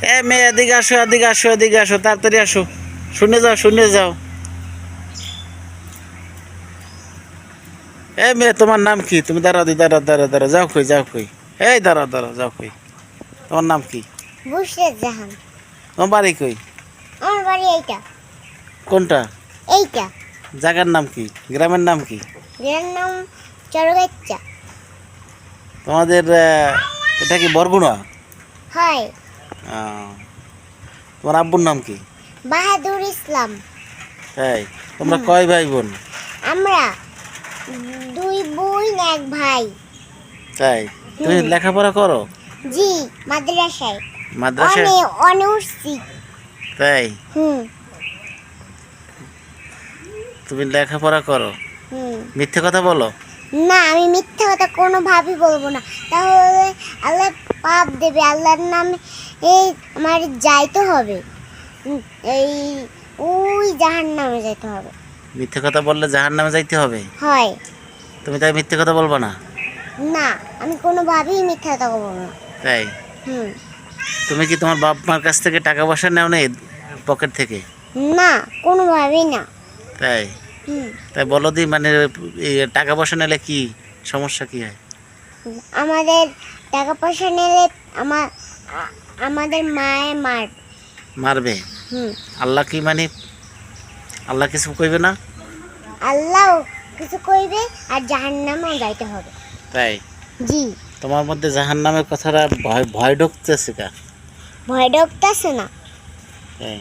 এ মেয়ে এদিকে আসো, এদিকে আসো, এদিকে আসো, তাড়াতাড়ি আসো। শুনে যাও, শুনে যাও। এ মেয়ে, তোমার নাম কি? তুমি দাঁড়াও, দাঁড়াও, দাঁড়াও, দাঁড়াও, যাও কই, যাও কই। এই দাঁড়াও, দাঁড়াও, যাও কই। তোমার নাম কি? বুশরা জাহান। তোমার বাড়ি কই? আমার বাড়ি এইটা। কোনটা? এইটা। জায়গার নাম কি? গ্রামের নাম কি? এর নাম চরগাচ্চা। তোমাদের এটা কি বরগুনা? হয়। তোমার আব্বুর নাম কি? বাহাদুর ইসলাম। তাই? তোমরা কয় ভাই বোন? আমরা 2 বোন 1 ভাই। তাই? তুমি লেখাপড়া করো? জি, মাদ্রাসায়। মাদ্রাসায়? অনর্সি। তাই? হুম। তুমি লেখাপড়া করো? মিথ্যে কথা বলো? না, আমি মিথ্যা কথা কোনোভাবেই বলবো না। তাহলে আল্লাহ পাপ দেবে। আল্লাহর নামে এই আমার যাইতে হবে। এই ওই জাহান্নামে যাইতে হবে। মিথ্যে কথা বললে জাহান্নামে যাইতে হবে? হয়। তুমি তাই মিথ্যে কথা বলবা না? না, আমি কোনোভাবেই মিথ্যা কথা বলবো না। তাই? হুম। তুমি কি তোমার বাপ মার কাছ থেকে টাকা পয়সা নেও নেই পকেট থেকে? না, কোনোভাবেই না। তাই? তাই বলো দি, মানে এই টাকা পয়সা নিলে কি সমস্যা কি হয়? আমাদের টাকা পয়সা নিলে আমাদের মারবে? আল্লাহ কি মানে আল্লাহ কিছু কইবে না? আল্লাহ কিছু কইবে আর জাহান্নামেও যাইতে হবে। তাই? জি। তোমার মধ্যে জাহান্নামের কথাটা ভয় ভয় ঢুকতেছে কা? ভয় ঢুকতেছে না। তাই?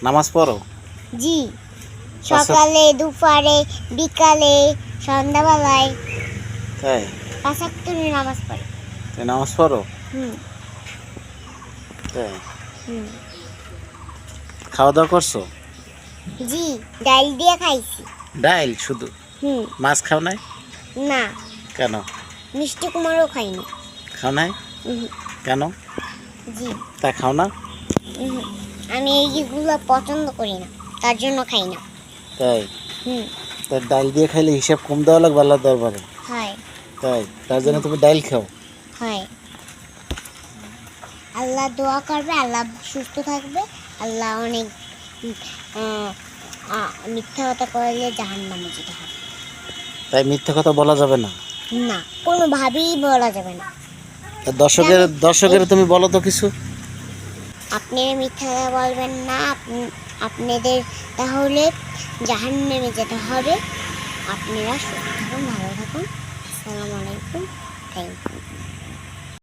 নামাজ পড়ো? জি, সকালে, দুপুরে, বিকালে, সন্ধ্যাবেলায়। তাই? 5 ওয়াক্ত নামাজ পড়ি। তুই নামাজ পড়ো? হুম। তাই? হুম। খাওয়া দাওয়া করছো? জি, ডাল দিয়ে খাইছি। ডাইল শুধু? মাছ খাও নাই? না। কেন? মিষ্টি কুমড়ও খাইনি। খাও নাই? কেন? জি। তা খাও না? আমি এইগুলো পছন্দ করি না, তার জন্য খাই না। তাই? তাই ডাল দিয়ে খাইলে হিসাব কম দেওয়া লাগবে আল্লাহর দরবারে? হয়। তাই? তার জন্য তুমি ডাইল খাও? হয়। আল্লাহ দোয়া করবে, আল্লাহ সুস্থ থাকবে। আল্লাহ অনেক মিথ্যা কথা করলে জাহান্নামে যেতে হবে। তাই মিথ্যা কথা বলা যাবে না? না, কোনোভাবেই বলা যাবে না। দর্শকের তুমি বলো তো কিছু। আপনারা মিথ্যা কথা বলবেন না। আপনাদের তাহলে জাহান্নামে যেতে হবে। আপনারা সুস্থ থাকুন, ভালো থাকুন। আসসালামু আলাইকুম। Thank you.